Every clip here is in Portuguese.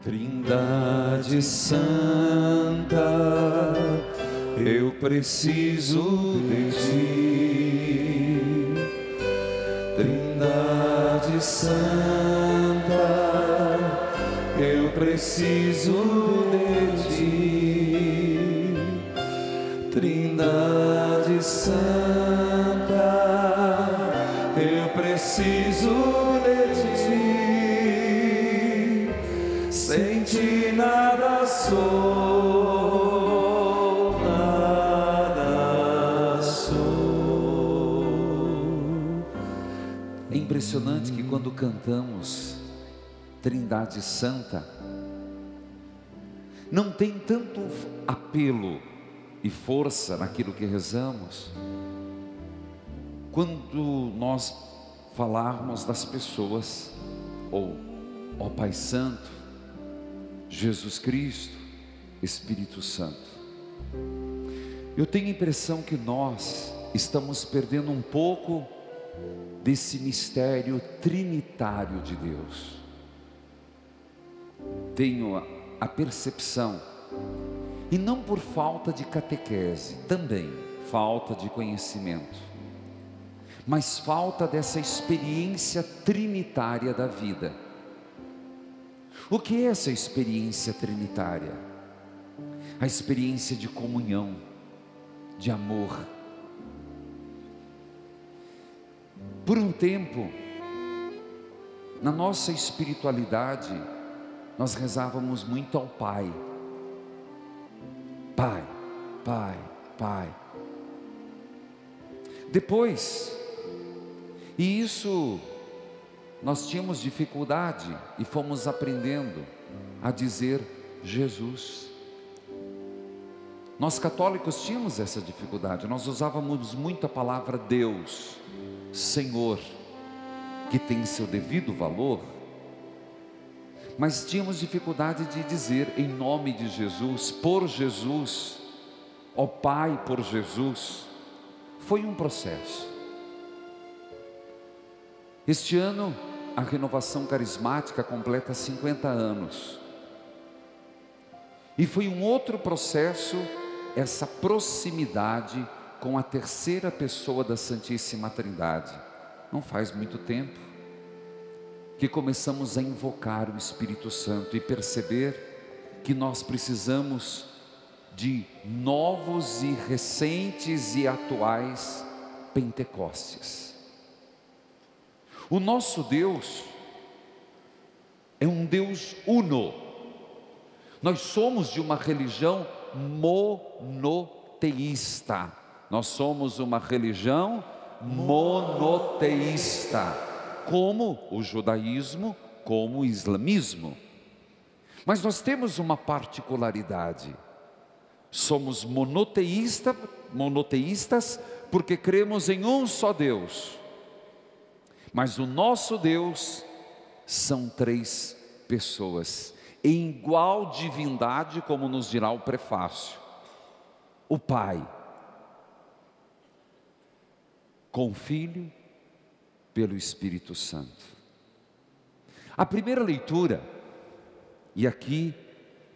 Trindade Santa, eu preciso de ti. Trindade Santa, eu preciso de ti. Trindade Santa, eu preciso de ti. Sem ti nada sou, nada sou. É impressionante que quando cantamos Trindade Santa, não tem tanto apelo e força naquilo que rezamos, quando nós falarmos das pessoas, ou ó Pai Santo, Jesus Cristo, Espírito Santo. Eu tenho a impressão que nós estamos perdendo um pouco desse mistério trinitário de Deus. Tenho a percepção, e não por falta de catequese, também falta de conhecimento, mas falta dessa experiência trinitária da vida. O que é essa experiência trinitária? A experiência de comunhão, de amor. Por um tempo, na nossa espiritualidade, nós rezávamos muito ao Pai. Pai, Pai, Pai. Depois, e isso nós tínhamos dificuldade e fomos aprendendo a dizer Jesus. Nós católicos tínhamos essa dificuldade, nós usávamos muito a palavra Deus, Senhor, que tem seu devido valor, mas tínhamos dificuldade de dizer em nome de Jesus, por Jesus, ó Pai, por Jesus. Foi um processo. Este ano, a Renovação Carismática completa 50 anos. E foi um outro processo, essa proximidade com a terceira pessoa da Santíssima Trindade. Não faz muito tempo que começamos a invocar o Espírito Santo e perceber que nós precisamos de novos e recentes e atuais Pentecostes. O nosso Deus é um Deus uno. Nós somos de uma religião monoteísta. Nós somos uma religião monoteísta, como o judaísmo, como o islamismo. Mas nós temos uma particularidade. Somos monoteístas porque cremos em um só Deus. Mas o nosso Deus são três pessoas, em igual divindade, como nos dirá o prefácio. O Pai, com o Filho, pelo Espírito Santo. A primeira leitura, e aqui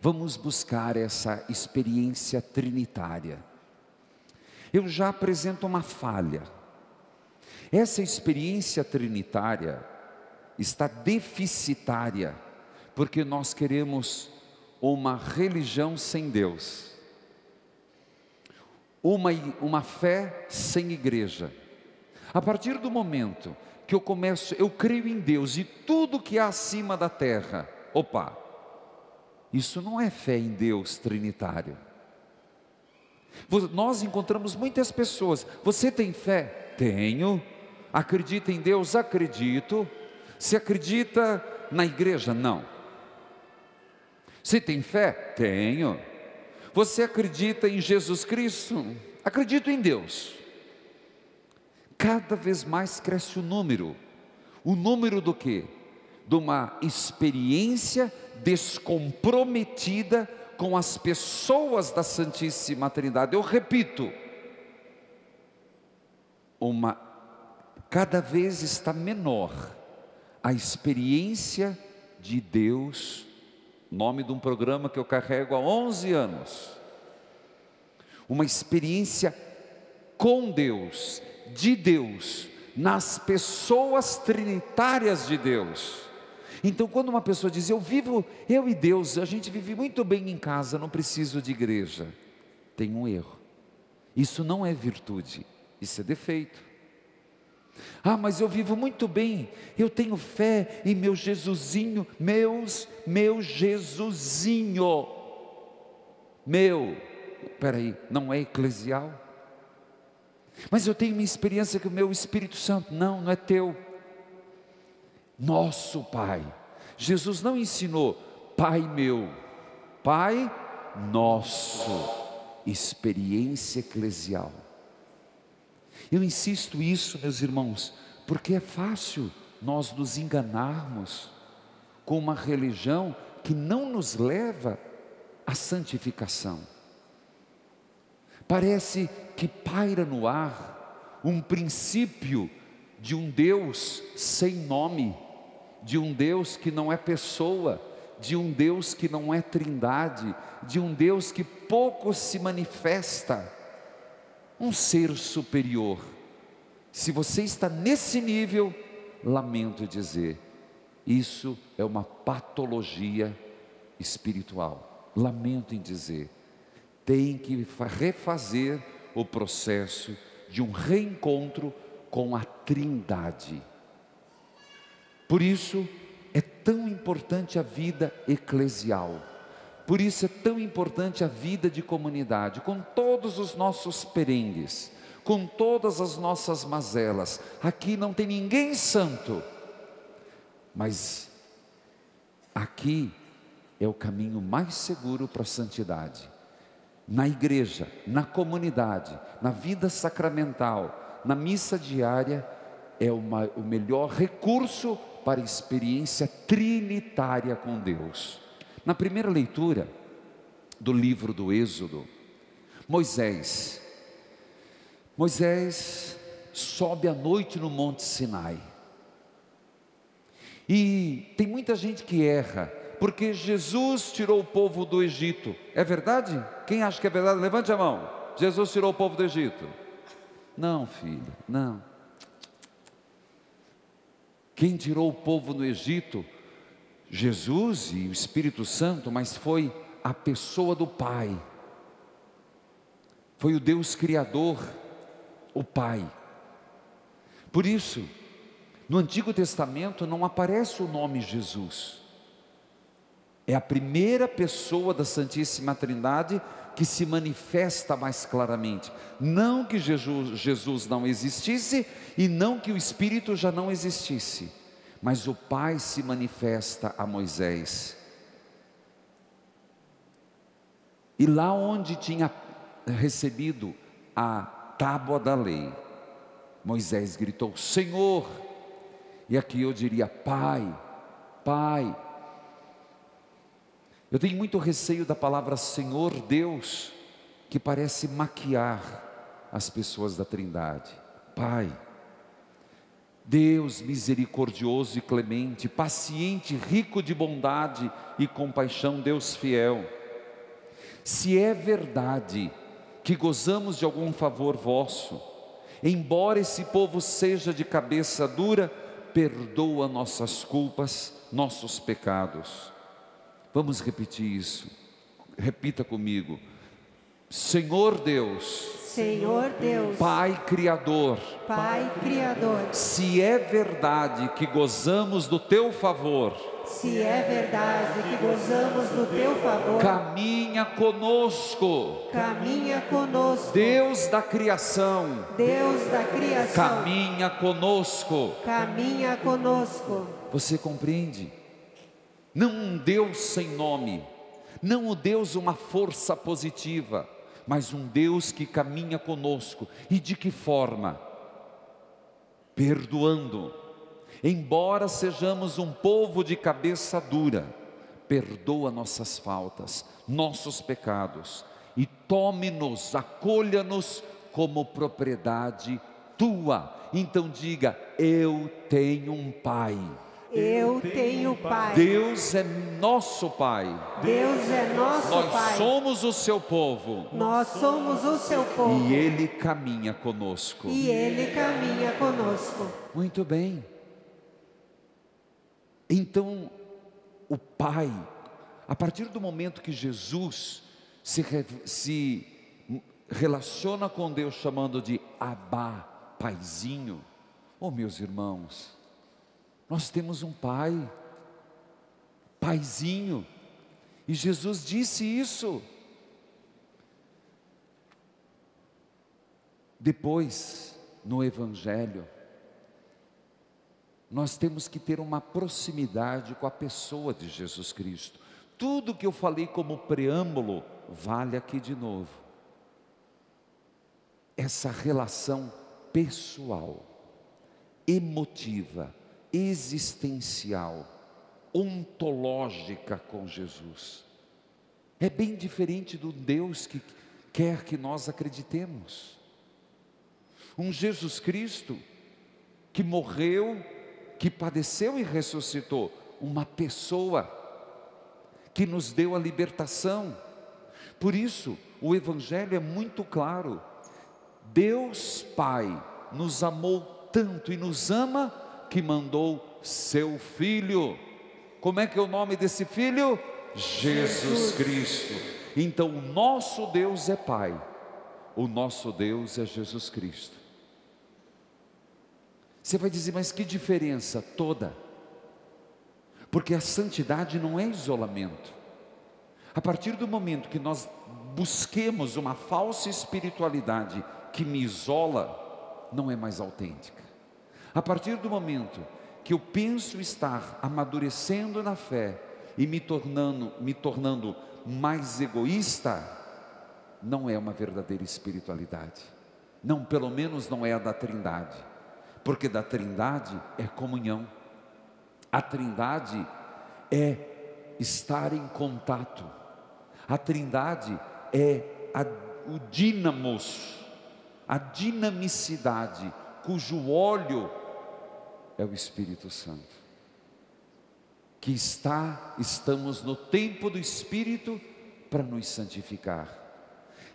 vamos buscar essa experiência trinitária. Eu já apresento uma falha. Essa experiência trinitária está deficitária, porque nós queremos uma religião sem Deus, uma fé sem igreja. A partir do momento que eu creio em Deus e tudo que há acima da terra, opa, isso não é fé em Deus trinitário. Nós encontramos muitas pessoas, você tem fé? Tenho. Acredita em Deus? Acredito. Se acredita na igreja? Não. Você tem fé? Tenho. Você acredita em Jesus Cristo? Acredito em Deus. Cada vez mais cresce o número do quê? De uma experiência descomprometida com as pessoas da Santíssima Trindade. Eu repito, cada vez está menor a experiência de Deus nome de um programa que eu carrego há 11 anos. Uma experiência com Deus, de Deus, nas pessoas trinitárias de Deus. Então, quando uma pessoa diz, eu e Deus, a gente vive muito bem em casa, não preciso de igreja, tem um erro. Isso não é virtude, isso é defeito. Ah, mas eu vivo muito bem, eu tenho fé em meu Jesusinho, meu Jesusinho, peraí, não é eclesial? Mas eu tenho minha experiência com o meu Espírito Santo, não é teu. Nosso Pai, Jesus não ensinou, Pai meu, Pai nosso, experiência eclesial. Eu insisto isso, meus irmãos, porque é fácil nós nos enganarmos com uma religião que não nos leva à santificação. Parece que paira no ar um princípio de um Deus sem nome, de um Deus que não é pessoa, de um Deus que não é trindade, de um Deus que pouco se manifesta, um ser superior. Se você está nesse nível, lamento dizer, isso é uma patologia espiritual. Lamento em dizer, tem que refazer o processo de um reencontro com a Trindade. Por isso é tão importante a vida eclesial. Por isso é tão importante a vida de comunidade, com todos os nossos perengues, com todas as nossas mazelas. Aqui não tem ninguém santo, mas aqui é o caminho mais seguro para a santidade. Na igreja, na comunidade, na vida sacramental, na missa diária, é o melhor recurso para a experiência trinitária com Deus. Na primeira leitura do livro do Êxodo, Moisés sobe à noite no Monte Sinai. E tem muita gente que erra, porque Jesus tirou o povo do Egito. É verdade? Quem acha que é verdade? Levante a mão. Jesus tirou o povo do Egito. Não, filho, não. Quem tirou o povo do Egito? Jesus e o Espírito Santo, mas foi a pessoa do Pai. Foi o Deus Criador, o Pai. Por isso, no Antigo Testamento não aparece o nome Jesus. É a primeira pessoa da Santíssima Trindade que se manifesta mais claramente. Não que Jesus não existisse e não que o Espírito já não existisse, mas o Pai se manifesta a Moisés. E lá onde tinha recebido a tábua da lei, Moisés gritou, Senhor, e aqui eu diria, Pai, Pai. Eu tenho muito receio da palavra Senhor Deus, que parece maquiar as pessoas da Trindade. Pai, Deus misericordioso e clemente, paciente, rico de bondade e compaixão, Deus fiel. Se é verdade que gozamos de algum favor vosso, embora esse povo seja de cabeça dura, perdoa nossas culpas, nossos pecados. Vamos repetir isso, repita comigo. Senhor Deus, Pai Criador, se é verdade que gozamos do Teu favor, caminha conosco, Deus da criação, caminha conosco. Você compreende? Não um Deus sem nome, não um Deus uma força positiva, mas um Deus que caminha conosco. E de que forma? Perdoando. Embora sejamos um povo de cabeça dura, perdoa nossas faltas, nossos pecados, e tome-nos, acolha-nos como propriedade tua. Então diga, eu tenho um Pai. Eu tenho Pai. Deus é nosso Pai. Deus é nosso Nós Pai. somos o seu povo. Nós somos o seu povo. E Ele caminha conosco. E Ele caminha conosco. Muito bem. Então, o Pai, a partir do momento que Jesus se relaciona com Deus chamando de Abá, Paizinho, oh meus irmãos, nós temos um Pai, Paizinho, e Jesus disse isso. Depois, no Evangelho, nós temos que ter uma proximidade com a pessoa de Jesus Cristo. Tudo que eu falei como preâmbulo, vale aqui de novo. Essa relação pessoal, emotiva, existencial, ontológica com Jesus. É bem diferente do Deus que quer que nós acreditemos. Um Jesus Cristo que morreu, que padeceu e ressuscitou, uma pessoa que nos deu a libertação. Por isso, o Evangelho é muito claro. Deus Pai nos amou tanto e nos ama que mandou seu Filho. Como é que é o nome desse Filho? Jesus Cristo. Então o nosso Deus é Pai, o nosso Deus é Jesus Cristo. Você vai dizer, mas que diferença? Toda. Porque a santidade não é isolamento. A partir do momento que nós busquemos uma falsa espiritualidade que me isola, não é mais autêntica. A partir do momento que eu penso estar amadurecendo na fé e me tornando mais egoísta, não é uma verdadeira espiritualidade. Não, pelo menos não é a da Trindade. Porque da Trindade é comunhão. A Trindade é estar em contato. A Trindade é o dínamos, a dinamicidade, cujo óleo é o Espírito Santo. Que estamos no tempo do Espírito para nos santificar.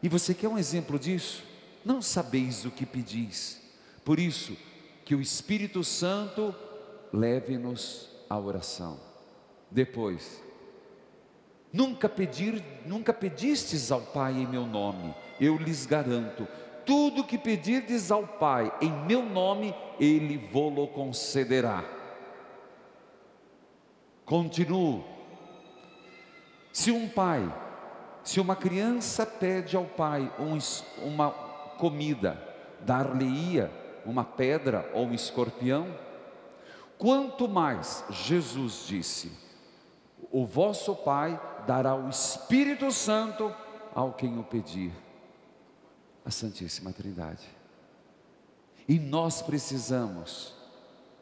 E você quer um exemplo disso? Não sabeis o que pedis. Por isso, que o Espírito Santo leve-nos à oração. Depois, nunca pedistes ao Pai em meu nome, eu lhes garanto, tudo que pedirdes ao Pai em meu nome, Ele vô-lo concederá. Continuo. Se uma criança pede ao pai uma comida, dar-lhe-ia uma pedra ou um escorpião? Quanto mais, Jesus disse, o vosso Pai dará o Espírito Santo ao quem o pedir. A Santíssima Trindade. E nós precisamos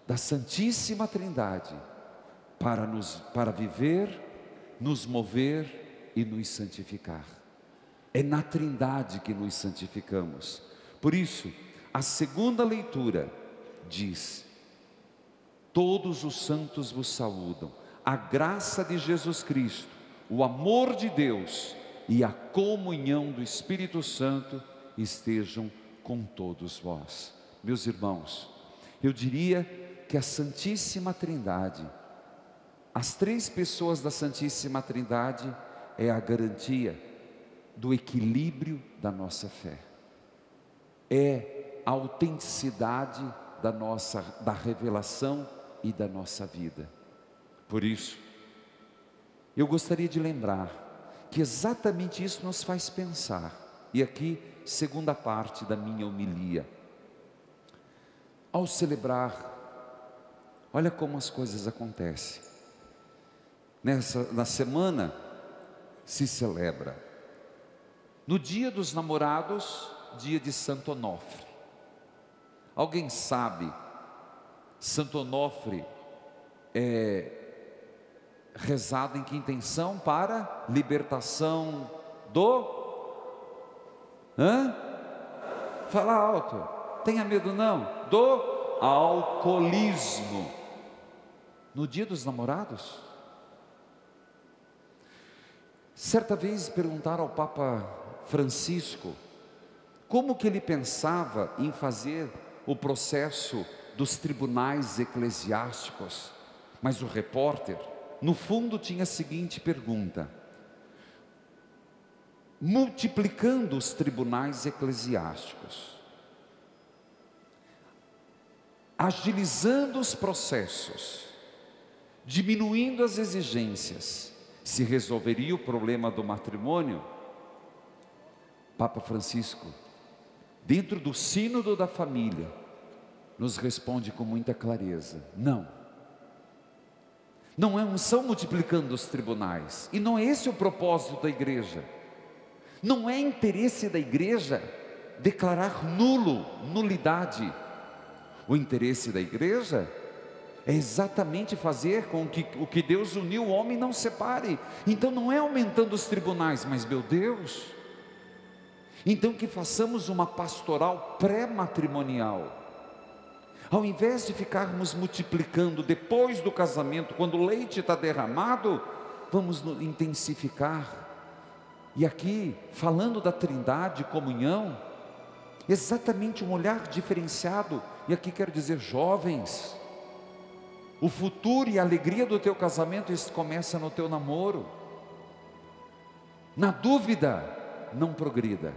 da Santíssima Trindade para viver, nos mover e nos santificar. É na Trindade que nos santificamos. Por isso, a segunda leitura diz: todos os santos vos saúdam, a graça de Jesus Cristo, o amor de Deus e a comunhão do Espírito Santo estejam com todos vós. Meus irmãos, eu diria que a Santíssima Trindade, as três pessoas da Santíssima Trindade, é a garantia do equilíbrio da nossa fé, é a autenticidade da revelação e da nossa vida. Por isso, eu gostaria de lembrar que exatamente isso nos faz pensar. E aqui, segunda parte da minha homilia. Ao celebrar, olha como as coisas acontecem. Na semana se celebra. No dia dos namorados, dia de Santo Onofre. Alguém sabe, Santo Onofre é rezado em que intenção? Para libertação do... Fala alto, tenha medo não, do alcoolismo. no dia dos namorados? Certa vez perguntaram ao Papa Francisco como que ele pensava em fazer o processo dos tribunais eclesiásticos, mas o repórter, no fundo, tinha a seguinte pergunta: multiplicando os tribunais eclesiásticos, agilizando os processos, diminuindo as exigências, se resolveria o problema do matrimônio? Papa Francisco, dentro do sínodo da família, nos responde com muita clareza: não. Não são multiplicando os tribunais, e não é esse o propósito da igreja. Não é interesse da igreja declarar nulidade. O interesse da igreja é exatamente fazer com que o que Deus uniu, o homem não separe. Então não é aumentando os tribunais, mas, meu Deus, então que façamos uma pastoral pré-matrimonial. Ao invés de ficarmos multiplicando depois do casamento, quando o leite está derramado, vamos intensificar. E aqui, falando da Trindade, comunhão, exatamente um olhar diferenciado. E aqui quero dizer, jovens, o futuro e a alegria do teu casamento, isso começa no teu namoro. Na dúvida, não progrida.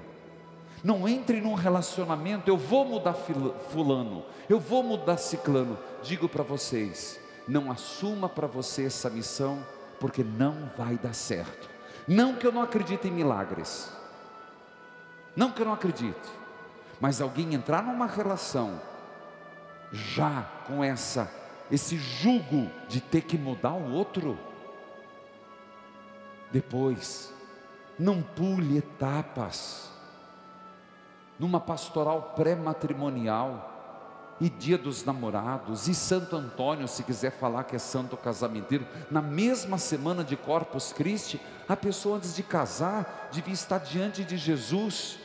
Não entre num relacionamento: eu vou mudar fulano, eu vou mudar ciclano. Digo para vocês, não assuma para você essa missão, porque não vai dar certo. Não que eu não acredite em milagres, não que eu não acredite, mas alguém entrar numa relação já com esse jugo de ter que mudar o outro, depois não pule etapas. Numa pastoral pré-matrimonial, e dia dos namorados, e Santo Antônio, se quiser falar que é santo casamenteiro, na mesma semana de Corpus Christi, a pessoa antes de casar, devia estar diante de Jesus,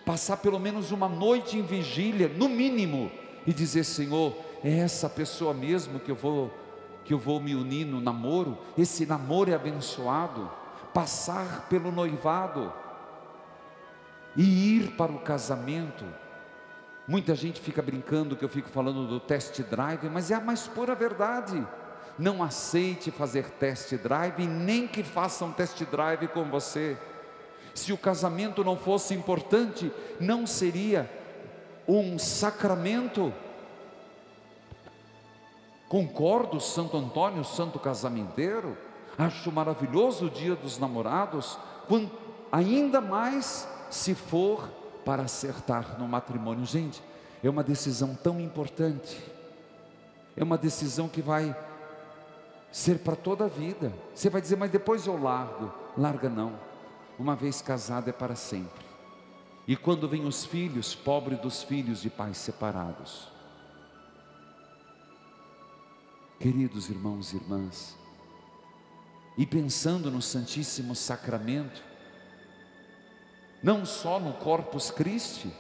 passar pelo menos uma noite em vigília, no mínimo, e dizer: Senhor, é essa pessoa mesmo que eu vou me unir no namoro? Esse namoro é abençoado. Passar pelo noivado e ir para o casamento. Muita gente fica brincando que eu fico falando do test drive, mas é a mais pura verdade. Não aceite fazer test drive, nem que façam test drive com você. Se o casamento não fosse importante, não seria um sacramento. Concordo, Santo Antônio, santo casamenteiro. Acho maravilhoso o dia dos namorados, ainda mais se for para acertar no matrimônio. Gente, é uma decisão tão importante, é uma decisão que vai ser para toda a vida. Você vai dizer: mas depois eu largo. Larga não, uma vez casado é para sempre. E quando vêm os filhos, pobre dos filhos de pais separados. Queridos irmãos e irmãs, e pensando no Santíssimo Sacramento, não só no Corpus Christi,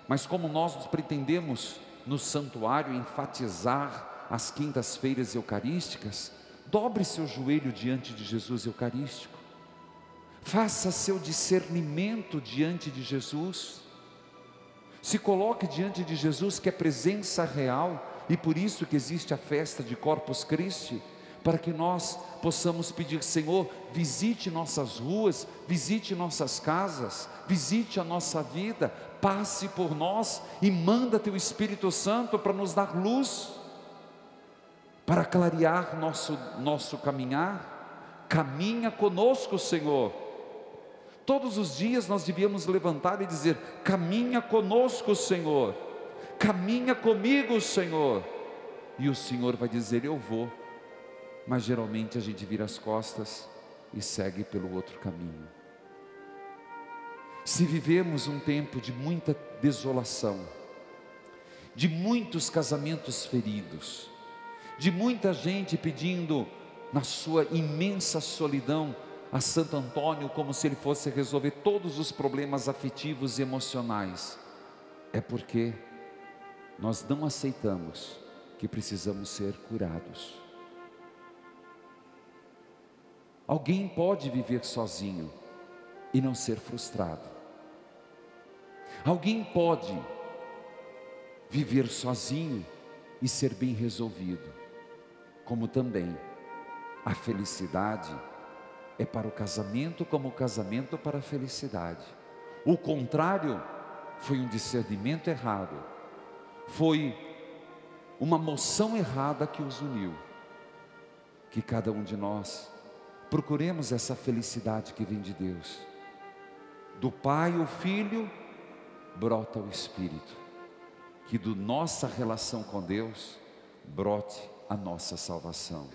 mas como nós pretendemos no santuário enfatizar as quintas-feiras eucarísticas, dobre seu joelho diante de Jesus eucarístico, faça seu discernimento diante de Jesus, se coloque diante de Jesus, que é presença real, e por isso que existe a festa de Corpus Christi, para que nós possamos pedir: Senhor, visite nossas ruas, visite nossas casas, visite a nossa vida, passe por nós e manda teu Espírito Santo para nos dar luz, para clarear nosso caminhar. Caminha conosco, Senhor. Todos os dias nós devíamos levantar e dizer: caminha conosco, Senhor, caminha comigo, Senhor. E o Senhor vai dizer: eu vou. Mas geralmente a gente vira as costas e segue pelo outro caminho. Se vivemos um tempo de muita desolação, de muitos casamentos feridos, de muita gente pedindo na sua imensa solidão a Santo Antônio, como se ele fosse resolver todos os problemas afetivos e emocionais, é porque nós não aceitamos que precisamos ser curados. Alguém pode viver sozinho e não ser frustrado. Alguém pode viver sozinho e ser bem resolvido. Como também a felicidade é para o casamento, como o casamento para a felicidade. O contrário foi um discernimento errado, foi uma moção errada que os uniu. Que cada um de nós procuremos essa felicidade que vem de Deus. Do Pai o Filho brota o Espírito. Que da nossa relação com Deus brote a nossa salvação.